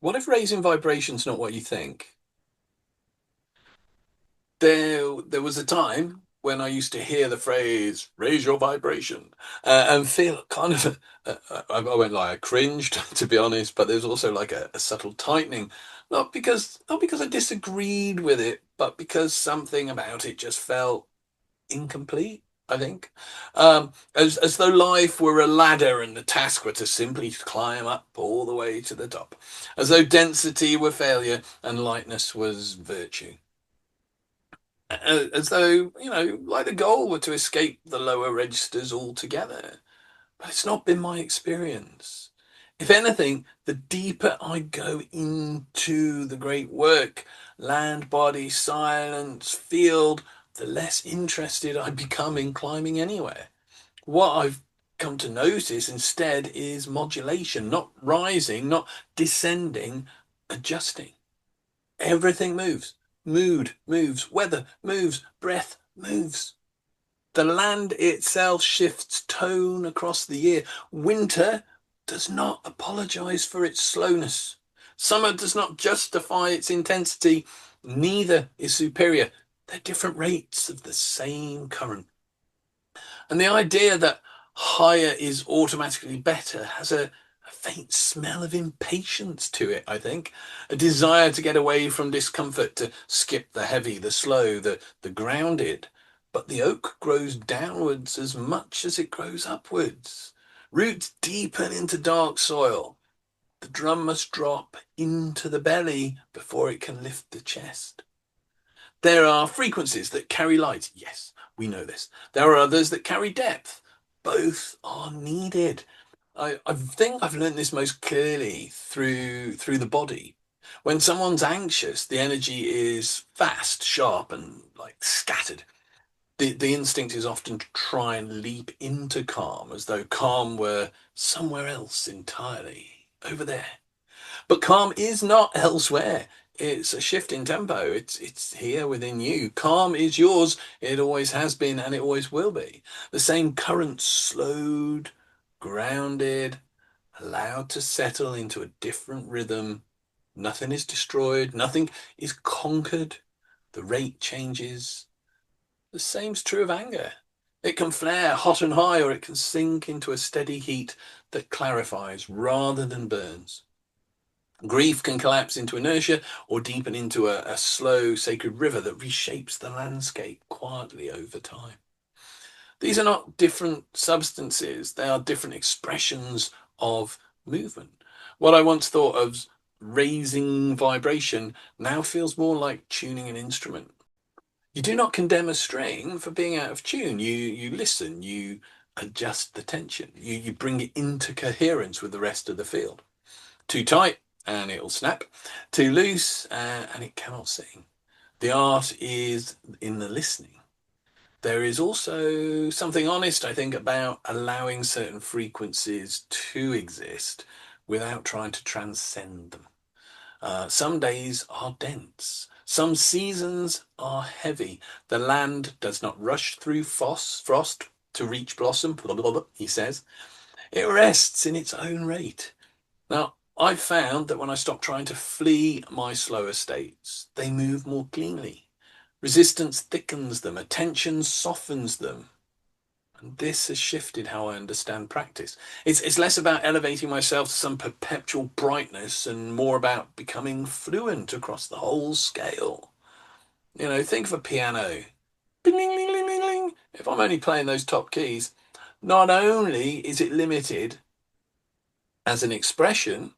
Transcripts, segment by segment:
What if raising vibration's not what you think? There was a time when I used to hear the phrase "raise your vibration" and feel kind of I went like I cringed to be honest, but there's also like a subtle tightening, not because I disagreed with it, but because something about it just felt incomplete. I think, as though life were a ladder and the task were to simply climb up all the way to the top, as though density were failure and lightness was virtue. As though, like the goal were to escape the lower registers altogether. But it's not been my experience. If anything, the deeper I go into the great work, land, body, silence, field, the less interested I become in climbing anywhere. What I've come to notice instead is modulation, not rising, not descending, adjusting. Everything moves. Mood moves, weather moves, breath moves. The land itself shifts tone across the year. Winter does not apologize for its slowness. Summer does not justify its intensity. Neither is superior. They're different rates of the same current. And the idea that higher is automatically better has a faint smell of impatience to it, I think. A desire to get away from discomfort, to skip the heavy, the slow, the grounded. But the oak grows downwards as much as it grows upwards. Roots deepen into dark soil. The drum must drop into the belly before it can lift the chest. There are frequencies that carry light. Yes, we know this. There are others that carry depth. Both are needed. I think I've learned this most clearly through the body. When someone's anxious, the energy is fast, sharp, and like scattered. The instinct is often to try and leap into calm, as though calm were somewhere else entirely, over there. But calm is not elsewhere. It's a shift in tempo. It's here within you. Calm is yours. It always has been and it always will be. The same current slowed, grounded, allowed to settle into a different rhythm. Nothing is destroyed, nothing is conquered. The rate changes. The same's true of anger. It can flare hot and high, or it can sink into a steady heat that clarifies rather than burns. Grief can collapse into inertia or deepen into a slow, sacred river that reshapes the landscape quietly over time. These are not different substances, they are different expressions of movement. What I once thought of raising vibration now feels more like tuning an instrument. You do not condemn a string for being out of tune. You listen, you adjust the tension, you bring it into coherence with the rest of the field. Too tight and it'll snap, too loose and it cannot sing. The art is in the listening. There is also something honest, I think, about allowing certain frequencies to exist without trying to transcend them. Some days are dense. Some seasons are heavy. The land does not rush through frost to reach blossom, blah, blah, blah, he says. It rests in its own rate. Now, I've found that when I stop trying to flee my slower states, they move more cleanly. Resistance thickens them, attention softens them. And this has shifted how I understand practice. It's less about elevating myself to some perpetual brightness and more about becoming fluent across the whole scale. Think of a piano. Bing, bing, bing, bing, bing, bing. If I'm only playing those top keys, not only is it limited as an expression,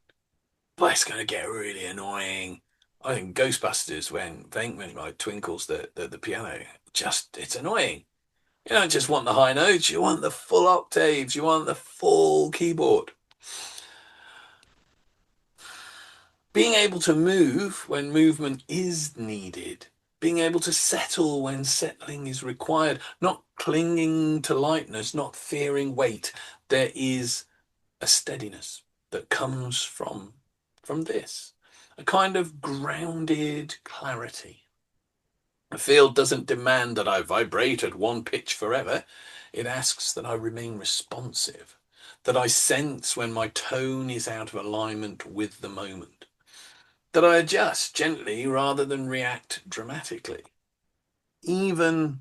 but it's going to get really annoying. I think Ghostbusters, when Venkman like twinkles the piano, it's annoying. You don't just want the high notes, you want the full octaves, you want the full keyboard. Being able to move when movement is needed, being able to settle when settling is required, not clinging to lightness, not fearing weight. There is a steadiness that comes from this, a kind of grounded clarity. The field doesn't demand that I vibrate at one pitch forever. It asks that I remain responsive, that I sense when my tone is out of alignment with the moment. that I adjust gently rather than react dramatically. Even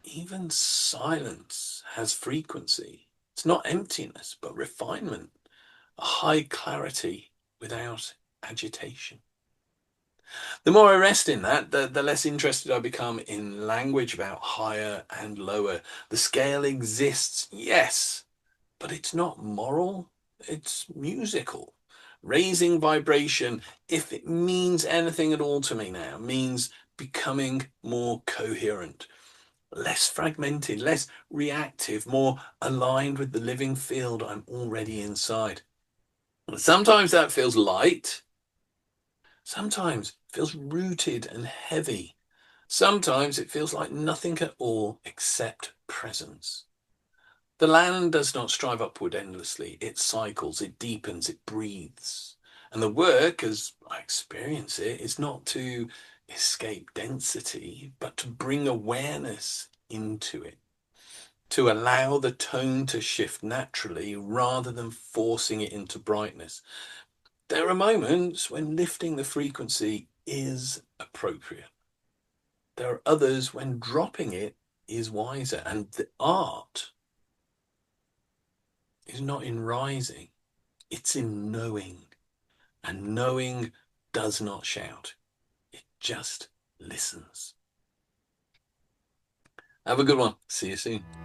Even silence has frequency. It's not emptiness, but refinement, a high clarity without agitation. The more I rest in that, the less interested I become in language about higher and lower. The scale exists, yes, but it's not moral, it's musical. Raising vibration, if it means anything at all to me now, means becoming more coherent, less fragmented, less reactive, more aligned with the living field I'm already inside. Sometimes that feels light, sometimes it feels rooted and heavy. Sometimes it feels like nothing at all except presence. The land does not strive upward endlessly. It cycles, it deepens, it breathes. And the work, as I experience it, is not to escape density, but to bring awareness into it, to allow the tone to shift naturally rather than forcing it into brightness. There are moments when lifting the frequency is appropriate. There are others when dropping it is wiser. And the art is not in rising, it's in knowing. And knowing does not shout, it just listens. Have a good one. See you soon.